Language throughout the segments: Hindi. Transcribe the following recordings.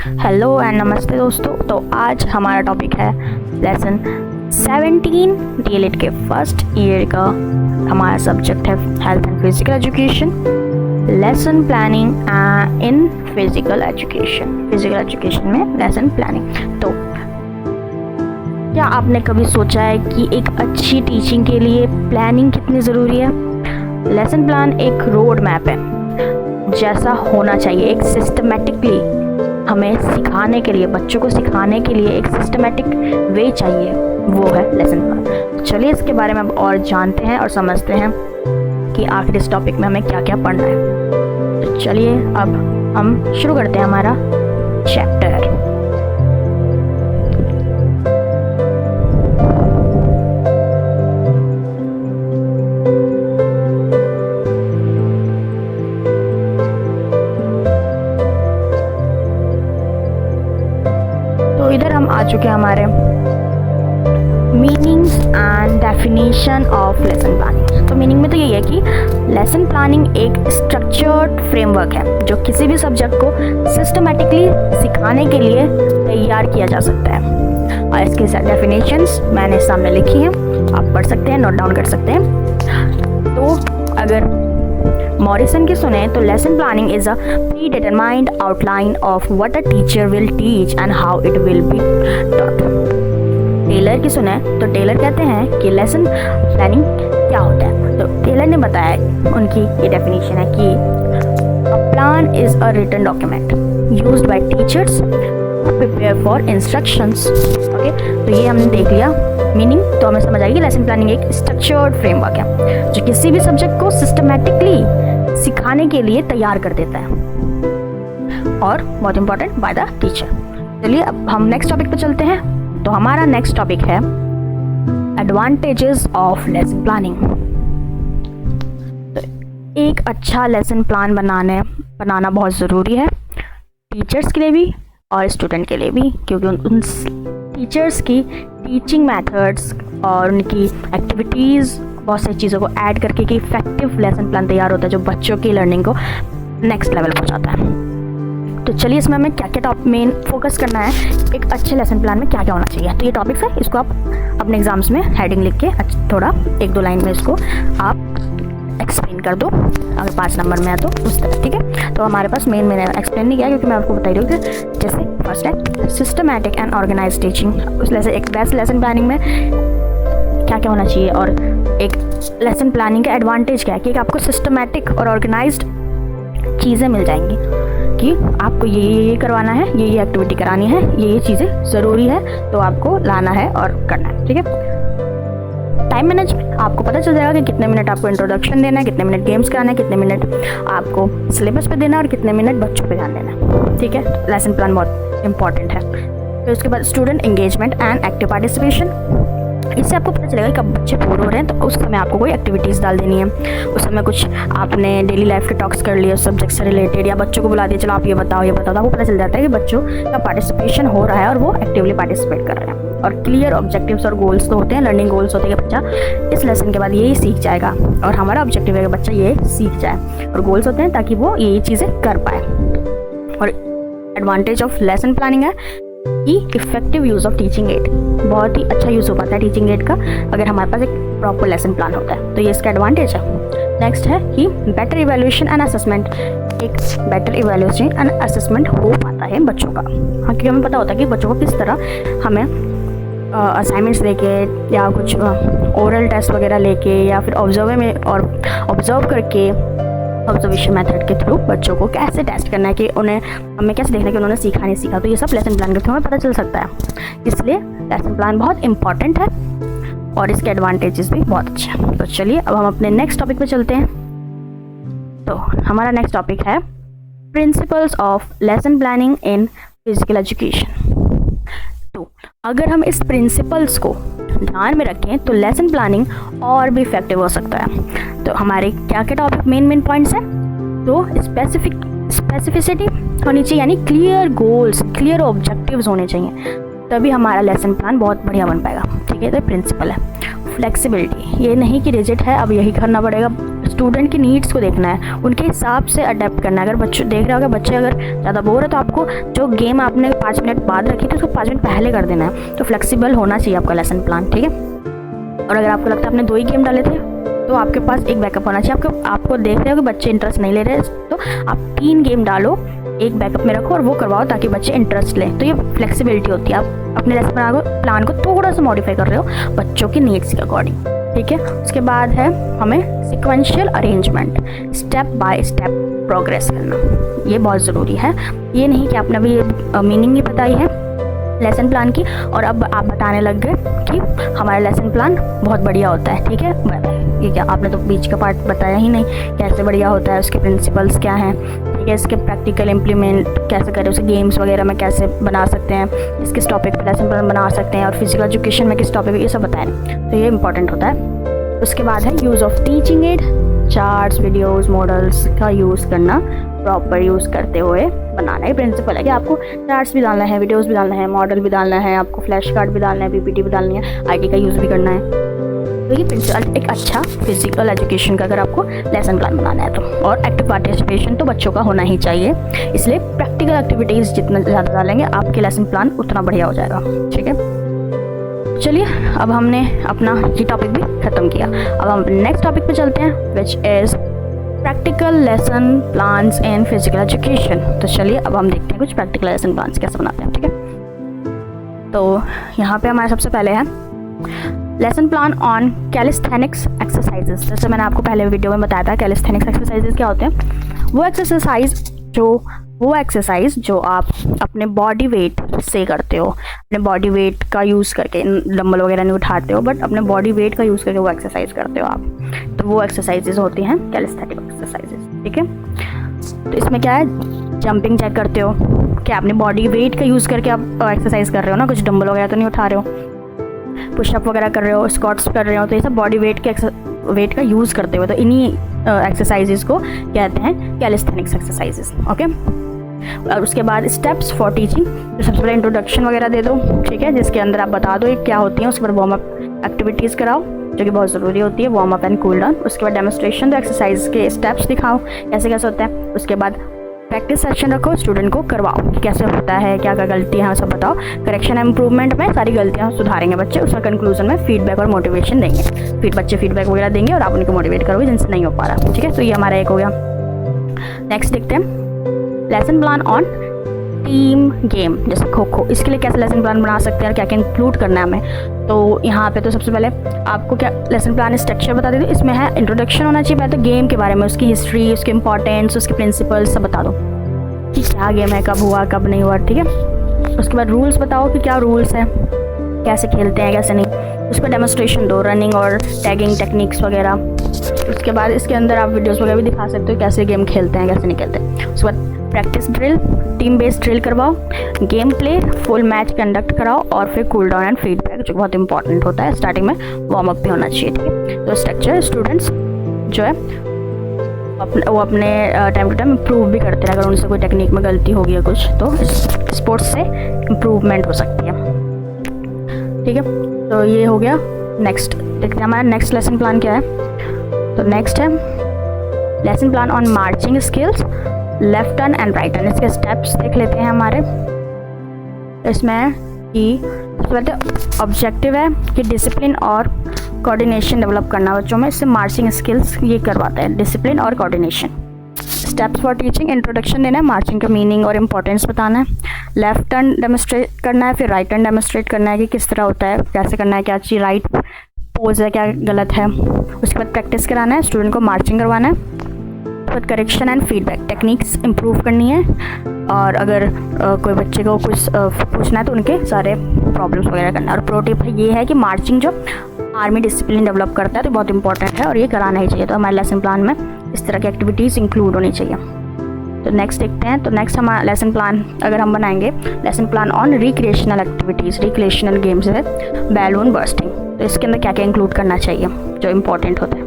हेलो एंड नमस्ते दोस्तों। तो आज हमारा टॉपिक है लेसन 17 डीएलएड के फर्स्ट ईयर का। हमारा सब्जेक्ट है health and physical education, lesson planning in physical education में लेसन प्लानिंग। तो क्या आपने कभी सोचा है कि एक अच्छी टीचिंग के लिए प्लानिंग कितनी ज़रूरी है? लेसन प्लान एक रोड मैप है जैसा होना चाहिए, एक सिस्टमेटिकली हमें सिखाने के लिए, बच्चों को सिखाने के लिए एक सिस्टमेटिक वे चाहिए, वो है लेसन प्लान। चलिए इसके बारे में अब और जानते हैं और समझते हैं कि आखिर इस टॉपिक में हमें क्या क्या पढ़ना है। तो चलिए अब हम शुरू करते हैं हमारा चैप्टर। तो इधर हम आ चुके हैं हमारे meanings and definition of lesson planning. तो मीनिंग में तो यही है कि लेसन प्लानिंग एक स्ट्रक्चर्ड फ्रेमवर्क है जो किसी भी सब्जेक्ट को सिस्टमेटिकली सिखाने के लिए तैयार किया जा सकता है। और इसके साथ डेफिनेशंस मैंने सामने लिखी हैं, आप पढ़ सकते हैं, नोट डाउन कर सकते हैं। तो अगर मॉरिसन की सुने तो lesson planning is a predetermined outline of what a teacher will teach and how it will be taught. Taylor की सुने तो टेलर कहते हैं कि लेसन प्लानिंग क्या होता है। तो टेलर ने बताया, उनकी ये डेफिनेशन है कि a plan is a written document used by teachers to prepare for instructions. Okay, तो ये हमने देख लिया मीनिंग। तो हमें समझ आएगी लेसन प्लानिंग एक स्ट्रक्चर्ड फ्रेमवर्क है जो किसी भी सब्जेक्ट को सिस्टमेटिकली सिखाने के लिए तैयार कर देता है, और बहुत इंपॉर्टेंट बाय द टीचर। चलिए अब हम नेक्स्ट टॉपिक पे चलते हैं। तो हमारा नेक्स्ट टॉपिक है एडवांटेजेस ऑफ लेसन प्लानिंग। तो एक अच्छा लेसन प्लान बनाना बहुत ज़रूरी है, टीचर्स के लिए भी और स्टूडेंट के लिए भी, क्योंकि उन टीचर्स की टीचिंग मेथड्स और उनकी एक्टिविटीज़ बहुत सारी चीज़ों को ऐड करके कि इफेक्टिव लेसन प्लान तैयार होता है जो बच्चों की लर्निंग को नेक्स्ट लेवल पहुंचाता है। तो चलिए इसमें हमें क्या क्या मेन फोकस करना है, एक अच्छे लेसन प्लान में क्या क्या होना चाहिए। तो ये टॉपिक्स है, इसको आप अपने एग्जाम्स में हेडिंग लिख के थोड़ा 1-2 लाइन में इसको आप एक्सप्लेन कर दो, अगर 5 नंबर में है तो उस तरह, ठीक है। तो हमारे पास मेन मैंने एक्सप्लेन नहीं किया क्योंकि मैं आपको बता रही हूँ कि जैसे फर्स्ट है सिस्टमैटिक एंड ऑर्गेनाइज टीचिंग। उस एक बेस्ट लेसन प्लानिंग में क्या क्या होना चाहिए, और एक लेसन प्लानिंग का एडवांटेज क्या है कि आपको सिस्टमैटिक और ऑर्गेनाइज्ड चीज़ें मिल जाएंगी कि आपको ये करवाना है, ये एक्टिविटी करानी है, ये चीज़ें ज़रूरी है तो आपको लाना है और करना है, ठीक है। टाइम मैनेजमेंट आपको पता चल जाएगा कि कितने मिनट आपको इंट्रोडक्शन देना है, कितने मिनट गेम्स कराना है, कितने मिनट आपको सिलेबस पे देना है और कितने मिनट बच्चों पे ध्यान देना है, ठीक है। लेसन प्लान बहुत इंपॉर्टेंट है। फिर उसके बाद student engagement and active participation. इससे आपको पता चलेगा कि कब बच्चे बोर हो रहे हैं तो उस समय आपको कोई एक्टिविटीज़ डाल देनी है। उस समय कुछ आपने डेली लाइफ के टॉक्स कर लिए उस सब्जेक्ट से रिलेटेड, या बच्चों को बुला दिया, चलो आप ये बताओ तो आपको पता चल जाता है कि बच्चों का पार्टिसिपेशन हो रहा है और वो एक्टिवली पार्टिसिपेट कर रहे हैं। और क्लियर ऑब्जेक्टिव्स और गोल्स तो होते हैं, लर्निंग गोल्स होते हैं कि बच्चा इस लेसन के बाद यही सीख जाएगा, और हमारा ऑब्जेक्टिव है कि बच्चा ये सीख जाए, और गोल्स होते हैं ताकि वो यही चीज़ें कर पाए। और एडवांटेज ऑफ लेसन प्लानिंग है कि effective use of teaching add, बहुत ही अच्छा यूज़ हो पाता है टीचिंग एड का अगर हमारे पास एक प्रॉपर लेसन प्लान होता है, तो ये इसका एडवांटेज है। नेक्स्ट है कि बेटर इवैल्यूएशन एंड असेसमेंट, एक बेटर इवैल्यूएशन एंड असेसमेंट हो पाता है बच्चों का। हाँ, क्योंकि हमें पता होता है कि बच्चों को किस तरह हमें असाइनमेंट्स लेके या कुछ ओरल टेस्ट वगैरह लेके या फिर ऑब्जर्व करके ऑब्जर्वेशन मेथड के थ्रू बच्चों को कैसे टेस्ट करना है, कि उन्हें हमें कैसे देखना है कि उन्होंने सीखा नहीं सीखा, तो ये सब लेसन प्लान के थ्रू हमें पता चल सकता है। इसलिए लेसन प्लान बहुत इंपॉर्टेंट है और इसके एडवांटेजेस भी बहुत अच्छे हैं। तो चलिए अब हम अपने नेक्स्ट टॉपिक पे चलते हैं। तो हमारा नेक्स्ट टॉपिक है principles of lesson planning in physical education. तो अगर हम इस प्रिंसिपल्स को ध्यान में रखें तो लेसन प्लानिंग और भी इफेक्टिव हो सकता है। तो हमारे क्या क्या टॉपिक मेन पॉइंट्स हैं, तो स्पेसिफिसिटी होनी चाहिए, यानी क्लियर गोल्स, क्लियर ऑब्जेक्टिव्स होने चाहिए, तभी हमारा लेसन प्लान बहुत बढ़िया बन पाएगा, ठीक है। तो प्रिंसिपल है फ्लेक्सिबिलिटी, ये नहीं कि रिजिड है अब यही करना पड़ेगा, स्टूडेंट की नीड्स को देखना है, उनके हिसाब से अडेप्ट करना है। अगर बच्चे देख रहे हो कि बच्चे अगर ज़्यादा बोर है तो आपको जो गेम आपने 5 मिनट बाद रखी थी उसको 5 मिनट पहले कर देना है। तो फ्लेक्सिबल होना चाहिए आपका लेसन प्लान, ठीक है। और अगर आपको लगता है आपने 2 ही गेम डाले थे तो आपके पास एक बैकअप होना चाहिए। आपको देख रहे हो कि बच्चे इंटरेस्ट नहीं ले रहे तो आप 3 गेम डालो, एक बैकअप में रखो और वो करवाओ ताकि बच्चे इंटरेस्ट लें। तो ये फ्लेक्सिबिलिटी होती है। आप अपने लेसन प्लान को थोड़ा सा मॉडिफाई कर रहे हो बच्चों की नीड्स के अकॉर्डिंग, ठीक है। उसके बाद है हमें sequential arrangement, step by step progress करना। ये बहुत ज़रूरी है। ये नहीं कि आपने अभी मीनिंग नहीं बताई है लेसन प्लान की और अब आप बताने लग गए कि हमारा लेसन प्लान बहुत बढ़िया होता है, ठीक है। ये क्या, आपने तो बीच का पार्ट बताया ही नहीं, कैसे बढ़िया होता है, उसके प्रिंसिपल्स क्या हैं, ठीक है, इसके प्रैक्टिकल इम्प्लीमेंट कैसे करें, उसे गेम्स वगैरह में कैसे बना सकते हैं, किस टॉपिक पर लेसन प्लान बना सकते हैं और फिजिकल एजुकेशन में किस टॉपिक, ये सब बताएं। तो ये इंपॉर्टेंट होता है। उसके बाद है use of teaching add, charts, videos, models का यूज़ करना, प्रॉपर यूज़ करते हुए बनाना। ये प्रिंसिपल है कि आपको चार्ट्स भी डालना है, वीडियोस भी डालना है, मॉडल भी डालना है, आपको फ्लैश कार्ड भी डालना है, पीपीटी भी डालनी है, आईटी का यूज़ भी करना है। तो ये प्रिंसिपल एक अच्छा फिजिकल एजुकेशन का अगर आपको लेसन प्लान बनाना है तो। और एक्टिव पार्टिसिपेशन तो बच्चों का होना ही चाहिए, इसलिए प्रैक्टिकल एक्टिविटीज़ जितना ज़्यादा डालेंगे आपके लेसन प्लान उतना बढ़िया हो जाएगा, ठीक है। चलिए अब हमने अपना ये टॉपिक भी ख़त्म किया। अब हम नेक्स्ट टॉपिक पे चलते हैं which is practical lesson plans in physical education. तो चलिए अब हम देखते हैं कुछ प्रैक्टिकल लेसन प्लान्स कैसे बनाते हैं, ठीक है। तो यहाँ पे हमारे सबसे पहले है lesson plan on calisthenics exercises. जैसे मैंने आपको पहले वीडियो में बताया था कैलिस्थेनिक्स एक्सरसाइजेस क्या होते हैं। वो एक्सरसाइज जो आप अपने बॉडी वेट से करते हो, अपने बॉडी वेट का यूज़ करके, डंबल वगैरह नहीं उठाते हो बट अपने बॉडी वेट का यूज़ करके वो एक्सरसाइज करते हो आप, तो वो एक्सरसाइजेज होती हैं कैलिस्थेनिक एक्सरसाइजेज, ठीक है। तो इसमें क्या है, जंपिंग जैक करते हो, क्या अपने बॉडी वेट का यूज़ करके आप एक्सरसाइज कर रहे हो ना, कुछ डंबल वगैरह तो नहीं उठा रहे हो, पुशअप वगैरह कर रहे हो, स्क्वाट्स कर रहे हो, तो ये सब बॉडी वेट का यूज़ करते हो। तो इन्हीं एक्सरसाइजेज को कहते हैं कैलिस्थेनिक्स एक्सरसाइजेज, ओके। और उसके बाद स्टेप्स फॉर टीचिंग, तो सबसे पहले इंट्रोडक्शन वगैरह दे दो, ठीक है, जिसके अंदर आप बता दो ये क्या होती हैं। उसके बाद वार्म अप एक्टिविटीज़ कराओ जो कि बहुत ज़रूरी होती है, warm up and cool down. उसके बाद डेमोस्ट्रेशन दो, एक्सरसाइज के स्टेप्स दिखाओ कैसे कैसे होता है। उसके बाद प्रैक्टिस सेशन रखो, स्टूडेंट को करवाओ कि कैसे होता है, क्या क्या गलतियाँ सब बताओ। करेक्शन एंड इम्प्रूवमेंट में सारी गलतियाँ सुधारेंगे बच्चे। उसका कंक्लूजन में फीडबैक और मोटिवेशन देंगे, फिर बच्चे फीडबैक वगैरह देंगे और आप उनको मोटिवेट करोगे जिनसे नहीं हो पा रहा, ठीक है। तो ये हमारा एक हो गया। नेक्स्ट देखते हैं lesson plan on team game, जैसे खो खो। इसके लिए कैसे लेसन प्लान बना सकते हैं और क्या क्या इंक्लूड करना है हमें। तो यहाँ पे तो सबसे पहले आपको क्या लेसन प्लान स्ट्रक्चर बता देते, इसमें है इंट्रोडक्शन होना चाहिए पहले तो गेम के बारे में, उसकी हिस्ट्री, उसके इंपॉर्टेंस, उसके प्रिंसिपल्स सब बता दो कि क्या गेम है, कब हुआ कब नहीं हुआ, ठीक है। उसके बाद रूल्स बताओ कि क्या रूल्स हैं, कैसे खेलते हैं कैसे नहीं। उसका डेमोस्ट्रेशन दो, रनिंग और टैगिंग टेक्निक्स वगैरह। उसके बाद इसके अंदर आप वीडियोस वगैरह भी दिखा सकते हो कैसे गेम खेलते हैं कैसे नहीं खेलते। उसके बाद practice drill, team based drill करवाओ, game play, full match conduct कराओ और फिर कूल डाउन एंड फीडबैक जो बहुत इंपॉर्टेंट होता है। स्टार्टिंग में वार्म अप भी होना चाहिए, ठीक है। तो स्ट्रक्चर स्टूडेंट्स जो है वो अपने टाइम टू टाइम इम्प्रूव भी करते हैं। अगर उनसे कोई टेक्निक में गलती होगी या कुछ तो स्पोर्ट्स से इम्प्रूवमेंट हो सकती है, ठीक है। तो ये हो गया। नेक्स्ट देखते हैं हमारा नेक्स्ट लेसन प्लान क्या है। तो नेक्स्ट है lesson plan on marching skills, left turn and right turn. इसके स्टेप्स देख लेते हैं हमारे। इसमें कि सबसे पहले ऑब्जेक्टिव है कि डिसिप्लिन और कोऑर्डिनेशन डेवलप करना बच्चों में, इससे मार्चिंग स्किल्स ये करवाता है, डिसिप्लिन और coordination. Steps for teaching, introduction देना है, मार्चिंग का मीनिंग और इंपॉर्टेंस बताना है, लेफ्ट टर्न डेमोस्ट्रेट करना है, फिर राइट टर्न डेमोस्ट्रेट करना है कि किस तरह होता है, कैसे करना है, क्या चीज़ राइट पोज है क्या गलत है। उसके बाद प्रैक्टिस कराना है, स्टूडेंट को मार्चिंग करवाना है। उसके बाद correction and feedback, techniques improve करनी है और अगर कोई बच्चे को कुछ पूछना है तो उनके सारे प्रॉब्लम्स वगैरह करना है। और प्रो टिप ये है कि मार्चिंग जो आर्मी डिसिप्लिन डेवलप करता है तो बहुत इंपॉर्टेंट है और ये कराना ही चाहिए। तो हमारे लेसन प्लान में इस तरह की एक्टिविटीज़ इंक्लूड होनी चाहिए। तो नेक्स्ट देखते हैं। तो नेक्स्ट हमारा लेसन प्लान अगर हम बनाएंगे, lesson plan on recreational activities, recreational games है, बैलून बर्स्टिंग। तो इसके अंदर क्या क्या इंक्लूड करना चाहिए जो इम्पोर्टेंट होता है।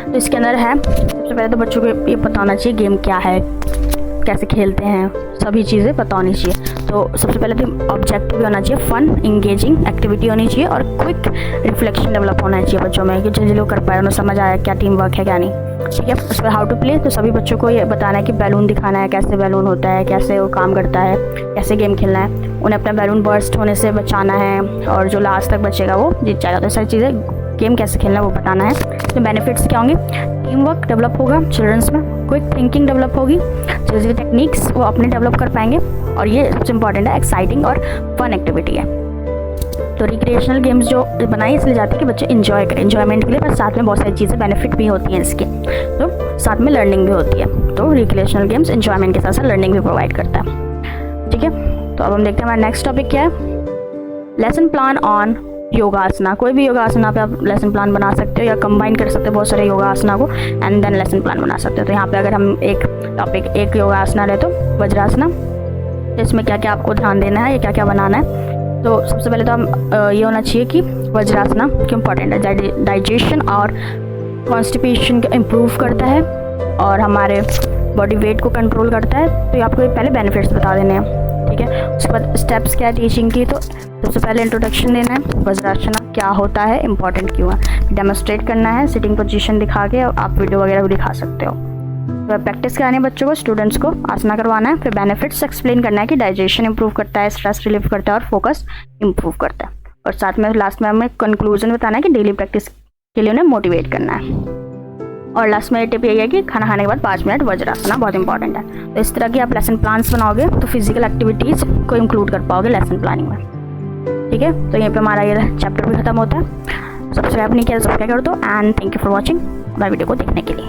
तो इसके अंदर है सबसे पहले तो बच्चों को ये पता होना चाहिए गेम क्या है, कैसे खेलते हैं, सभी चीज़ें पता होनी चाहिए। तो सबसे पहले तो ऑब्जेक्टिव होना चाहिए, फन इंगेजिंग एक्टिविटी होनी चाहिए और क्विक रिफ्लेक्शन डेवलप होना चाहिए बच्चों में कि जल्दी लोग कर पाए, उन्हें समझ आया क्या टीम वर्क है क्या नहीं। ठीक है, उस पर हाउ टू प्ले, तो सभी बच्चों को ये बताना है कि बैलून दिखाना है, कैसे बैलून होता है, कैसे वो काम करता है, कैसे गेम खेलना है, उन्हें अपना बैलून बर्स्ट होने से बचाना है और जो लास्ट तक बचेगा वो जीत जाएगा। तो सारी चीज़ें गेम कैसे खेलना है वो बताना है। तो बेनिफिट्स क्या होंगे, टीम वर्क डेवलप होगा चिल्ड्रंस में, क्विक थिंकिंग डेवलप होगी, चीज़ें टेक्निक्स वो अपने डेवलप कर पाएंगे, और ये सबसे इंपॉर्टेंट है एक्साइटिंग और फन एक्टिविटी है। तो रिक्रिएशनल गेम्स जो बनाई इसलिए जाती है कि बच्चे इन्जॉय करें, इन्जॉयमेंट के लिए, पर साथ में बहुत सारी चीज़ें बेनिफिट भी होती हैं इसके, तो साथ में लर्निंग भी होती है। तो रिक्रिएशनल गेम्स इन्जॉयमेंट के साथ साथ लर्निंग भी प्रोवाइड करता है। ठीक है, तो अब हम देखते हैं हमारा नेक्स्ट टॉपिक क्या है, लेसन प्लान ऑन योगासना। कोई भी योगासना पे आप लेसन प्लान बना सकते हो या कंबाइन कर सकते हो बहुत सारे योगासना को एंड देन लेसन प्लान बना सकते हो। तो यहाँ पे अगर हम एक टॉपिक एक योगासना ले तो वज्रासना, तो इसमें क्या क्या आपको ध्यान देना है, ये क्या क्या बनाना है। तो सबसे पहले तो हम ये होना चाहिए कि वज्रासना क्यों इंपॉर्टेंट है, डाइजेशन और कॉन्स्टिपेशन को इम्प्रूव करता है और हमारे बॉडी वेट को कंट्रोल करता है। तो ये आपको पहले बेनिफिट्स बता देने हैं। ठीक है, उसके बाद स्टेप्स क्या है टीचिंग की, तो सबसे पहले इंट्रोडक्शन देना है, वज्रासना क्या होता है, इंपॉर्टेंट क्यों है, डेमोस्ट्रेट करना है, सिटिंग पोजीशन दिखा के आप वीडियो वगैरह भी दिखा सकते हो। तो प्रैक्टिस करानी है बच्चों को, स्टूडेंट्स को आसना करवाना है, फिर बेनिफिट्स एक्सप्लेन करना है कि डाइजेशन इंप्रूव करता है, स्ट्रेस रिलीव करता है और फोकस इंप्रूव करता है, और साथ में लास्ट में हमें कंक्लूजन बताना है कि डेली प्रैक्टिस के लिए उन्हें मोटिवेट करना है। और लास्ट में टिप यही है कि खाना खाने के बाद 5 मिनट वज्रासना बहुत इंपॉर्टेंट है। तो इस तरह की आप लेसन प्लान्स बनाओगे तो फिजिकल एक्टिविटीज़ को इंक्लूड कर पाओगे लेसन प्लानिंग में। ठीक है, तो यहीं पे हमारा ये चैप्टर भी खत्म होता है। सब्सक्राइब नहीं किया तो सब्सक्राइब कर दो and thank you for watching हमारे वीडियो को देखने के लिए।